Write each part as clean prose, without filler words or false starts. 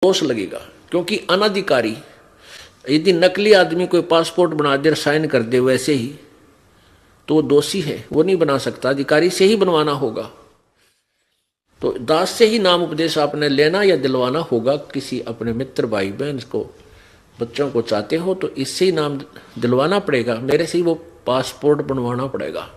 दोष लगेगा, क्योंकि अनाधिकारी यदि नकली आदमी कोई पासपोर्ट बना दे साइन कर दे वैसे ही, तो वो दोषी है, वो नहीं बना सकता, अधिकारी से ही बनवाना होगा। तो दास से ही नाम उपदेश आपने लेना या दिलवाना होगा। किसी अपने मित्र भाई बहन को, बच्चों को चाहते हो तो इससे ही नाम दिलवाना पड़ेगा, मेरे से ही वो पासपोर्ट बनवाना पड़ेगा।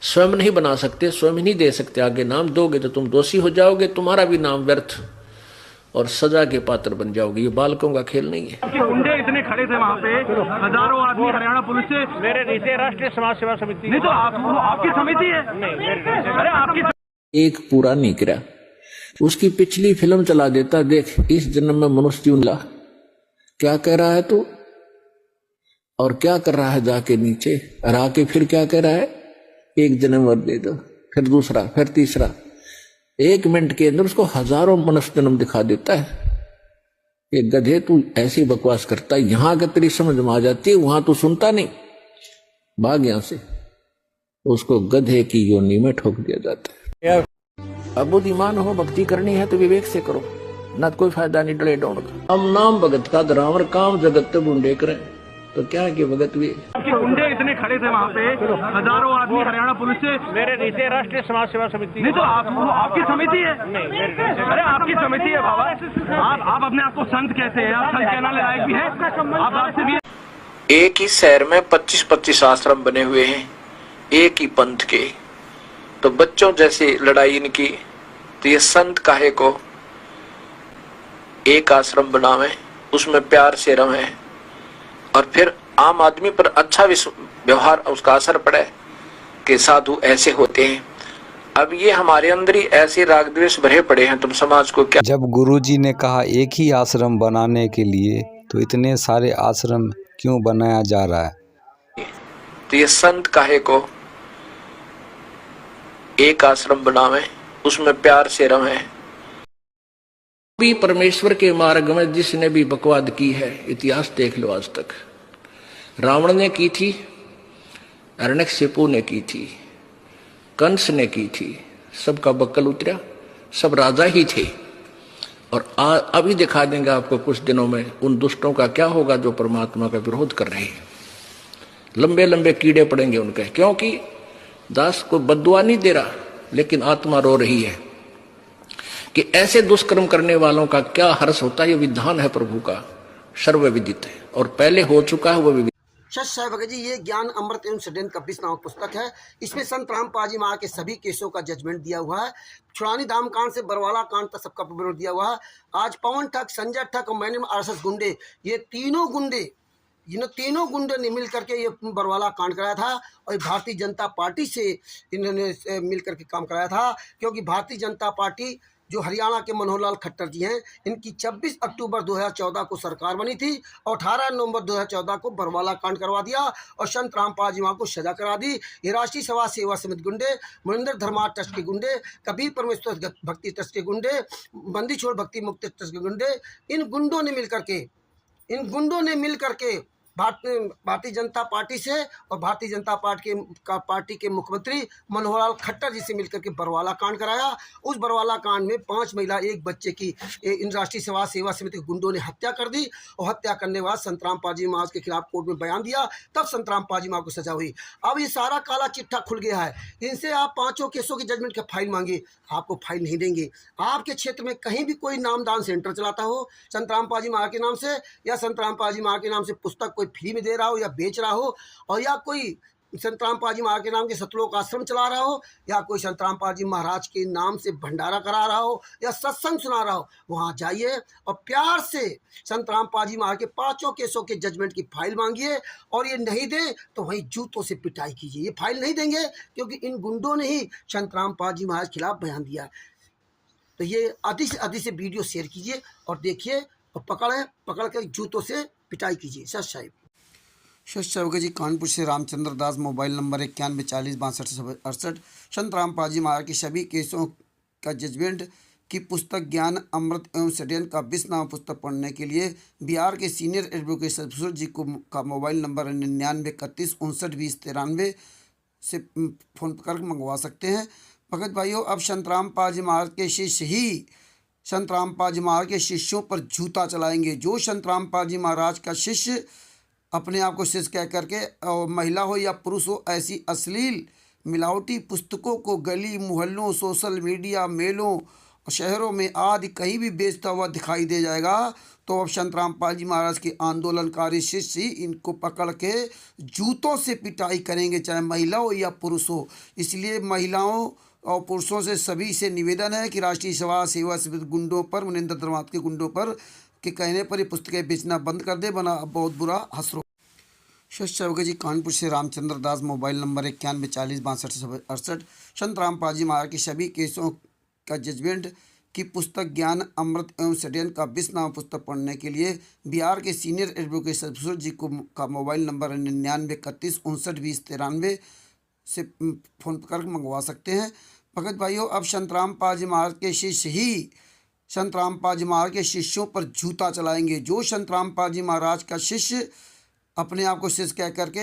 स्वयं नहीं बना सकते, स्वयं नहीं दे सकते, आगे नाम दोगे तो तुम दोषी हो जाओगे, तुम्हारा भी नाम व्यर्थ और सजा के पात्र बन जाओगे। ये बालकों का खेल नहीं है। गुंडे इतने खड़े थे वहाँ पे, हजारों आदमी हरियाणा पुलिस से। मेरे नीचे राष्ट्रीय समाज सेवा समिति। नहीं तो आपकी समिति है? नहीं, अरे आपकी एक पूरा नहीं करा, उसकी पिछली फिल्म चला देता, देख इस जन्म में मनुष्य जीवन ला, क्या कह रहा है तू और क्या कर रहा है जाके नीचे, और आके फिर क्या कह रहा है, एक जन्म और दे दो, फिर दूसरा, फिर तीसरा। 1 मिनट के अंदर उसको हजारों मनुष्य जन्म दिखा देता है। ये गधे तू ऐसी बकवास करता है, यहां अगर तेरी समझ में आ जाती है, वहां तू सुनता नहीं, भाग यहां से। उसको गधे की योनि में ठोक दिया जाता है। अब बुद्धिमान हो, भक्ति करनी है तो विवेक से करो, न कोई फायदा नहीं डले डोंड का। हम नाम भगत का धरावर, काम जगत बूंदे करें तो क्या है कि भगत भी। गुंडे इतने खड़े थे वहाँ पे, हजारों आदमी हरियाणा पुलिस से। मेरे नीचे राष्ट्रीय समाज सेवा समिति। नहीं तो आपकी समिति है? नहीं, अरे आपकी समिति है बाबा। आप अपने आप को संत कहते हैं, आप संत कहना लायक भी है, आप आपसे भी। एक ही शहर में 25-25 आश्रम बने हुए हैं, एक ही पंथ के, तो बच्चों जैसी लड़ाई इनकी, तो ये संत काहे को एक आश्रम बनावे, उसमें प्यार से रहे, और फिर आम आदमी पर अच्छा व्यवहार उसका असर पड़े कि साधु ऐसे होते हैं। अब ये हमारे अंदर ही ऐसे राग द्वेष भरे पड़े हैं, तुम समाज को क्या। जब गुरुजी ने कहा एक ही आश्रम बनाने के लिए, तो इतने सारे आश्रम क्यों बनाया जा रहा है? तो ये संत काहे को एक आश्रम बनावे, उसमें प्यार से रहे। भी परमेश्वर के मार्ग में जिसने भी बकवाद की है, इतिहास देख लो आज तक। रावण ने की थी, हिरण्यकशिपु ने की थी, कंस ने की थी, सबका बक्कल उतरा, सब राजा ही थे। और अभी दिखा देंगे आपको कुछ दिनों में उन दुष्टों का क्या होगा जो परमात्मा का विरोध कर रहे हैं। लंबे लंबे कीड़े पड़ेंगे उनके, क्योंकि दास को बद्दुआ नहीं दे रहा, लेकिन आत्मा रो रही है कि ऐसे दुष्कर्म करने वालों का क्या हर्ष होता है। ये विधान है प्रभु का, सर्वविदित है और पहले हो चुका है वो भी। सच साहब भगत जी, ये ज्ञान अमृत एवं षड्यंत्र कब्बिस नामक पुस्तक है। इसमें संत रामपाल जी महाराज के सभी केसों का जजमेंट दिया हुआ है। छुड़ानी धाम कांड से बरवाला कांड तक सबका विवरण दिया हुआ है। आज पवन ठग, संजय ठग और मैंने RSS गुंडे, ये तीनों गुंडे ने मिल करके ये बरवाला कांड कराया था, और भारतीय जनता पार्टी से इन्होंने मिल करके काम कराया था। क्योंकि भारतीय जनता पार्टी जो हरियाणा के मनोहर लाल खट्टर जी हैं, इनकी 26 अक्टूबर 2014 को सरकार बनी थी और 18 नवंबर 2014 को बरवाला कांड करवा दिया और संत रामपाल जी वहाँ को सजा करा दी। ये राष्ट्रीय समाज सेवा समिति गुंडे, मनिंदर धर्मार्थ ट्रस्ट के गुंडे, कबीर परमेश्वर भक्ति ट्रस्ट के गुंडे, बंदी छोड़ भक्ति मुक्ति ट्रस्ट के गुंडे, इन गुंडों ने मिल करके भारतीय जनता पार्टी से और भारतीय जनता पार्टी के मुख्यमंत्री मनोहर लाल खट्टर जी से मिलकर के बरवाला कांड कराया। उस बरवाला कांड में 5 महिला 1 बच्चे की इन राष्ट्रीय समाज सेवा समिति के गुंडों ने हत्या कर दी, और हत्या करने के बाद संत रामपाल जी महाराज के खिलाफ कोर्ट में बयान दिया, तब संत रामपाल जी महाराज को सजा हुई। अब ये सारा काला चिट्ठा खुल गया है। इनसे आप 5 केसों की जजमेंट का फाइल मांगे, आपको फाइल नहीं देंगे। आपके क्षेत्र में कहीं भी कोई नामदान सेंटर चलाता हो संत रामपाल जी महाराज के नाम से, या संत रामपाल जी महाराज के नाम से पुस्तक कोई फ्री में दे रहा हो या बेच रहा हो, और या कोई संत रामपाल जी महाराज के नाम के सतलोक आश्रम चला रहा हो, या कोई संत रामपाल जी महाराज के नाम से भंडारा करा रहा हो या सत्संग सुना रहा हो, वहाँ जाइए और प्यार से संत रामपाल जी महाराज के 5 केसों के जजमेंट की फाइल मांगिए। और ये नहीं दे तो वहीं जूतों से पिटाई कीजिए। ये फाइल नहीं देंगे क्योंकि इन गुंडों ने ही संत रामपाल जी महाराज के खिलाफ बयान दिया है। तो ये अधिक से अधिक से वीडियो शेयर कीजिए और देखिए, और पकड़ कर जूतों से पिटाई कीजिए। सच साहिब। सच साहिब जी, कानपुर से रामचंद्र दास, मोबाइल नंबर 91406268। संत रामपाल जी महाराज के सभी केसों का जजमेंट की पुस्तक ज्ञान अमृत एवं षड्यंत्र का 20 नाम पुस्तक पढ़ने के लिए बिहार के सीनियर एडवोकेट सतपुर जी का मोबाइल नंबर 9931592093 से फ़ोन कर मंगवा सकते हैं। भगत भाइयों, अब संत रामपाल जी महाराज के शिष्य ही संत रामपाल जी महाराज के शिष्यों पर जूता चलाएंगे। जो संत रामपाल जी महाराज का शिष्य अपने आप को शिष्य कह करके महिला हो या पुरुष हो ऐसी अश्लील मिलावटी पुस्तकों को गली मोहल्लों, सोशल मीडिया, मेलों, शहरों में आदि कहीं भी बेचता हुआ दिखाई दे जाएगा तो अब संत रामपाल जी महाराज के आंदोलनकारी शिष्य ही इनको पकड़ के जूतों से पिटाई करेंगे, चाहे महिला हो या पुरुष हो। इसलिए महिलाओं और पुरुषों से सभी से निवेदन है कि राष्ट्रीय सभा सेवा समिति गुंडों पर, मुनिंदर धर्मार्थ के गुंडों पर के कहने पर ये पुस्तकें बेचना बंद कर दे, बना बहुत बुरा हसरो। शौके जी कानपुर से रामचंद्र दास, मोबाइल नंबर 91406268। संत रामपाल जी महाराज के सभी केसों का जजमेंट की पुस्तक ज्ञान अमृत एवं षड्यंत्र का 20 नाम पुस्तक पढ़ने के लिए बिहार के सीनियर एडवोकेट सतपुर जी को का मोबाइल नंबर 9931592093 से फ़ोन कर मंगवा सकते हैं। भगत भाइयों, अब संत रामपाल जी महाराज के शिष्य ही संत रामपाल जी महाराज के शिष्यों पर जूता चलाएंगे। जो संत रामपाल जी महाराज का शिष्य अपने आप को शिष्य कह करके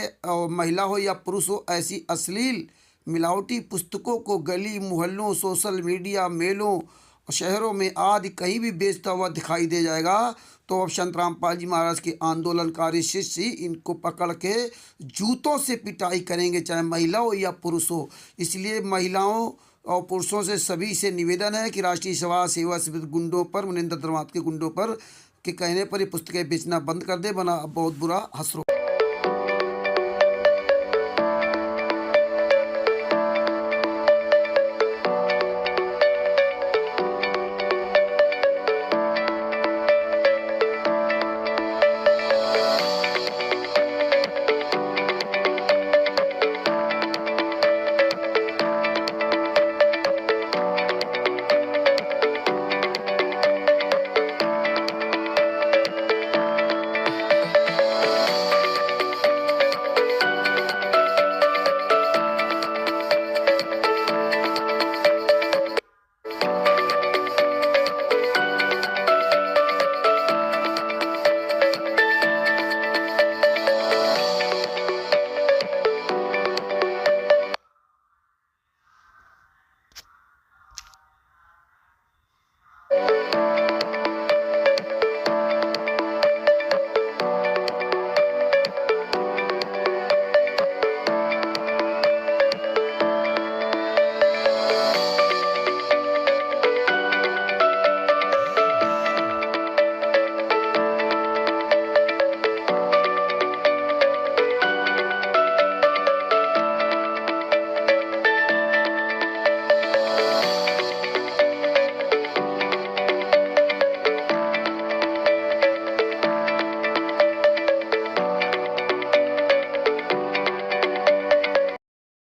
महिला हो या पुरुष हो ऐसी अश्लील मिलावटी पुस्तकों को गली मोहल्लों, सोशल मीडिया, मेलों, शहरों में आदि कहीं भी बेचता हुआ दिखाई दे जाएगा तो अब संत रामपाल जी महाराज के आंदोलनकारी शिष्य ही इनको पकड़ के जूतों से पिटाई करेंगे, चाहे महिला हो या पुरुष हो। इसलिए महिलाओं और पुरुषों से सभी से निवेदन है कि राष्ट्रीय सभा सेवा समिति गुंडों पर, मुनिंदर धर्मार्थ के गुंडों पर के कहने पर ये पुस्तकें बेचना बंद कर दे, बना बहुत बुरा हसरो।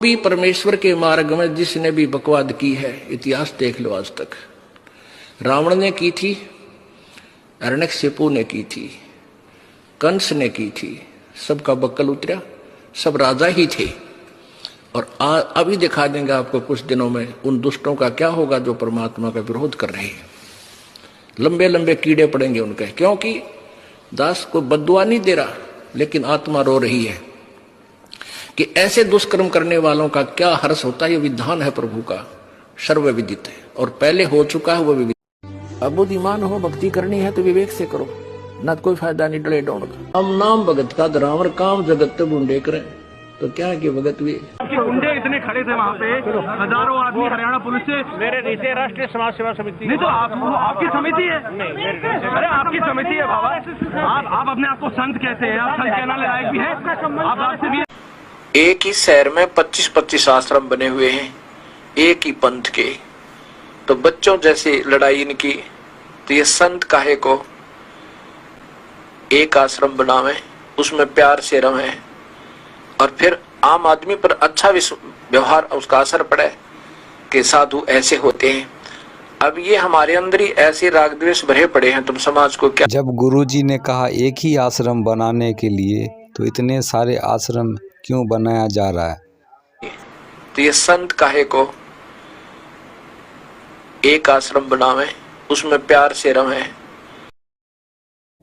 भी परमेश्वर के मार्ग में जिसने भी बकवाद की है, इतिहास देख लो आज तक। रावण ने की थी, हिरण्यकशिपु ने की थी, कंस ने की थी, सबका बक्कल उतरा, सब राजा ही थे। और अभी दिखा देंगे आपको कुछ दिनों में उन दुष्टों का क्या होगा जो परमात्मा का विरोध कर रहे हैं। लंबे लंबे कीड़े पड़ेंगे उनके, क्योंकि दास को बद्दुआ नहीं दे रहा, लेकिन आत्मा रो रही है कि ऐसे दुष्कर्म करने वालों का क्या हर्ष होता है। ये विधान है प्रभु का, सर्वविदित है और पहले हो चुका है वो विदित। अब बुद्धिमान हो, भक्ति करनी है तो विवेक से करो, न कोई फायदा नहीं डले डोंड का। हम नाम भगत का धरावर काम जगत बुंडे करें तो क्या है कि भगत भी आपके गुंडे इतने खड़े थे वहाँ पे, हजारों आदमी हरियाणा पुलिस से। मेरे नीचे राष्ट्रीय समाज सेवा समिति। नहीं तो आपकी समिति है। अरे आपकी समिति है बाबा, आप अपने आप को संत कहते हैं, आप संत कहना लायक भी है, आप आपसे भी। एक ही शहर में 25-25 आश्रम बने हुए हैं, एक ही पंथ के। तो बच्चों जैसे लड़ाई इनकी, तो ये संत काहे को एक आश्रम बनावे, उसमें प्यार से रहे और फिर आम आदमी पर अच्छा व्यवहार उसका असर पड़े कि साधु ऐसे होते हैं। अब ये हमारे अंदर ही ऐसे राग द्वेष भरे पड़े हैं, तुम समाज को क्या। जब गुरुजी ने कहा एक ही आश्रम बनाने के लिए, तो इतने सारे आश्रम क्यों बनाया जा रहा है? तो ये संत काहे को एक आश्रम बनावे, उसमें प्यार से रहे।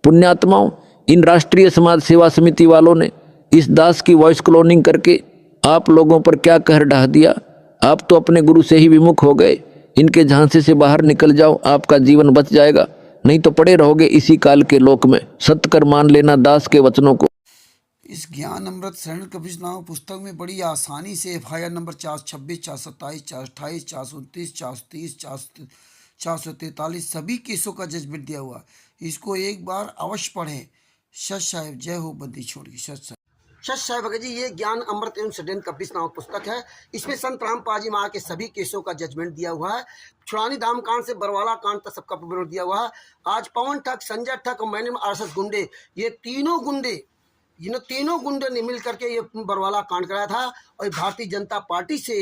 पुण्यात्माओं, इन राष्ट्रीय समाज सेवा समिति वालों ने इस दास की वॉइस क्लोनिंग करके आप लोगों पर क्या कहर ढा दिया। आप तो अपने गुरु से ही विमुख हो गए। इनके झांसे से बाहर निकल जाओ, आपका जीवन बच जाएगा, नहीं तो पड़े रहोगे इसी काल के लोक में। सत्य कर मान लेना दास के वचनों को। इस ज्ञान अमृत शरण कबीर नामक पुस्तक में बड़ी आसानी से FIR नंबर 426, 427, 428, 429, 430, 443 सभी केसों का जजमेंट दिया हुआ। इसको एक बार अवश्य पढ़ें। सत साहिब, जय हो बंदी छोड़ की। सत साहिब। सत साहिब भगत जी, ये ज्ञान अमृत एवं सडेन कपीस नामक पुस्तक है। इसमें संत रामपाल जी महाराज के सभी केसों का जजमेंट दिया हुआ है। छुड़ानी धाम कांड से बरवाला कांड तक सबका विवरण दिया हुआ है। आज पवन ठग, संजय ठग और मैंने RSS गुंडे, ये तीनों गुंडे ने मिल करके ये बरवाला कांड कराया था। और भारतीय जनता पार्टी से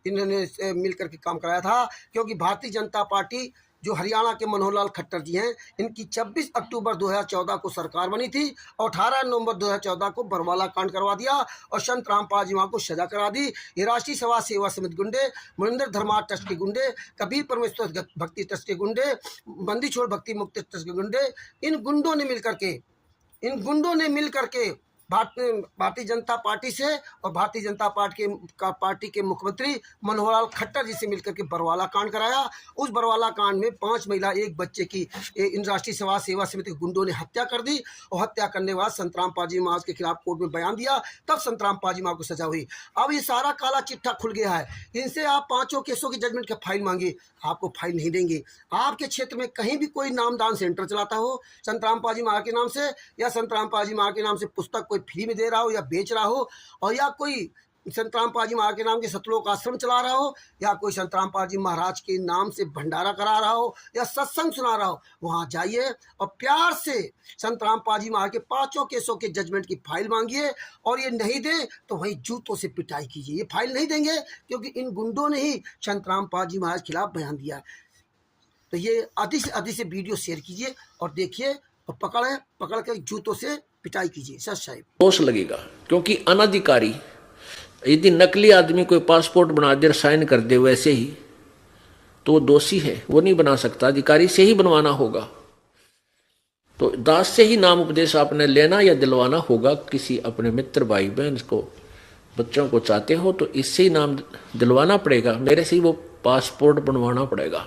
इन्होंने मिल करके काम कराया था, क्योंकि भारतीय जनता पार्टी जो हरियाणा के मनोहर लाल खट्टर जी हैं, इनकी 26 अक्टूबर 2014 को सरकार बनी थी और 18 नवंबर 2014 को बरवाला कांड करवा दिया और संत रामपाल जी वहाँ को सजा करा दी। ये राष्ट्रीय समाज सेवा समिति गुंडे, मनिंदर धर्मार्थ ट्रस्ट के गुंडे, कबीर परमेश्वर भक्ति ट्रस्ट के गुंडे, बंदी छोड़ भक्ति मुक्ति ट्रस्ट के गुंडे, इन गुंडों ने मिल करके भारतीय जनता पार्टी से और भारतीय जनता पार्टी के मुख्यमंत्री मनोहर लाल खट्टर जी से मिलकर के बरवाला कांड कराया। उस बरवाला कांड में 5 महिला, 1 बच्चे की इन राष्ट्रीय समाज सेवा समिति के गुंडों ने हत्या कर दी और हत्या करने के बाद संत रामपाल जी महाराज के खिलाफ कोर्ट में बयान दिया। तब संत रामपाल जी महाराज को सजा हुई। अब ये सारा काला चिट्ठा खुल गया है। इनसे आप 5 केसों की जजमेंट का फाइल मांगे, आपको फाइल नहीं देंगे। आपके क्षेत्र में कहीं भी कोई नामदान सेंटर चलाता हो संत रामपाल जी महाराज के नाम से, या संत रामपाल जी महाराज के नाम से पुस्तक कोई फ्री में दे रहा हो या बेच रहा हो, और या कोई संत रामपाल जी महाराज के नाम के सतलोक आश्रम चला रहा हो, या कोई संत रामपाल जी महाराज के नाम से भंडारा करा रहा हो या सत्संग सुना रहा हो, वहाँ जाइए और प्यार से संत रामपाल जी महाराज के 5 केसों के जजमेंट की फाइल मांगिए। और ये नहीं दे तो वहीं जूतों से पिटाई कीजिए। ये फाइल नहीं देंगे क्योंकि इन गुंडों ने ही संत रामपाल जी महाराज के खिलाफ बयान दिया है। तो ये अधिक से वीडियो शेयर कीजिए और देखिए और पकड़ के जूतों से पिटाई कीजिए। सत साहिब। दोष लगेगा, क्योंकि अनाधिकारी यदि नकली आदमी कोई पासपोर्ट बना दे, साइन कर दे वैसे ही, तो वो दोषी है, वो नहीं बना सकता, अधिकारी से ही बनवाना होगा। तो दास से ही नाम उपदेश आपने लेना या दिलवाना होगा। किसी अपने मित्र भाई बहन को, बच्चों को चाहते हो तो इससे ही नाम दिलवाना पड़ेगा, मेरे से ही वो पासपोर्ट बनवाना पड़ेगा।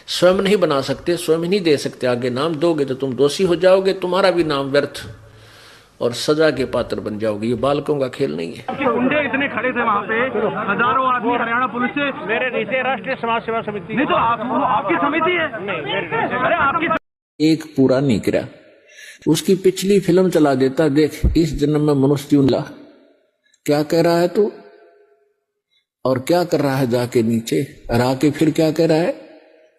स्वयं नहीं बना सकते, स्वयं नहीं दे सकते। आगे नाम दोगे तो तुम दोषी हो जाओगे, तुम्हारा भी नाम व्यर्थ और सजा के पात्र बन जाओगे। ये बालकों का खेल नहीं है। गुंडे इतने खड़े थे वहाँ पे, हजारों आदमी हरियाणा पुलिस से। मेरे नीचे राष्ट्रीय समाज सेवा समिति। नहीं तो आपकी समिति है। नहीं, मेरे अरे आपकी एक पूरा नहीं करा, उसकी पिछली फिल्म चला देता, देख इस जन्म में मनुष्य जीवन ला, क्या कह रहा है तू और क्या कर रहा है जाके नीचे, और आके फिर क्या कह रहा है,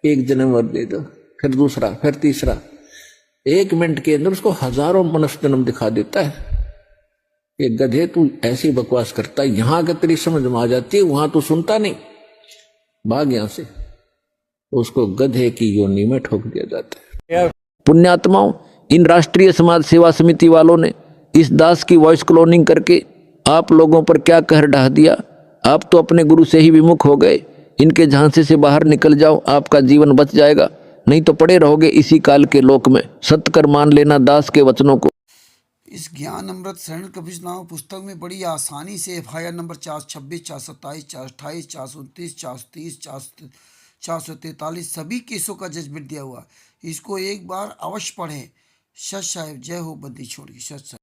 एक जन्म और दे दो, फिर दूसरा, फिर तीसरा। 1 मिनट के अंदर उसको हजारों मनुष्य जन्म दिखा देता है। ये गधे तू ऐसी बकवास करता है, यहां अगर तेरी समझ में आ जाती है, वहां तू सुनता नहीं, भाग यहां से। उसको गधे की योनि में ठोक दिया जाता है। पुण्यात्माओं, इन राष्ट्रीय समाज सेवा समिति वालों ने इस दास की वॉइस क्लोनिंग करके आप लोगों पर क्या कहर ढा दिया। आप तो अपने गुरु से ही विमुख हो गए। इनके झांसे से बाहर निकल जाओ, आपका जीवन बच जाएगा, नहीं तो पड़े रहोगे इसी काल के लोक में। सत्य कर मान लेना दास के वचनों को। इस ज्ञान अमृत शरण कबीर नामक पुस्तक में बड़ी आसानी से FIR नंबर 426, 427, 428, 429, 430, 443 सभी केसों का जजमेंट दिया हुआ। इसको एक बार अवश्य पढ़ें। सत साहिब, जय हो बंदी छोड़ की। सत साहिब।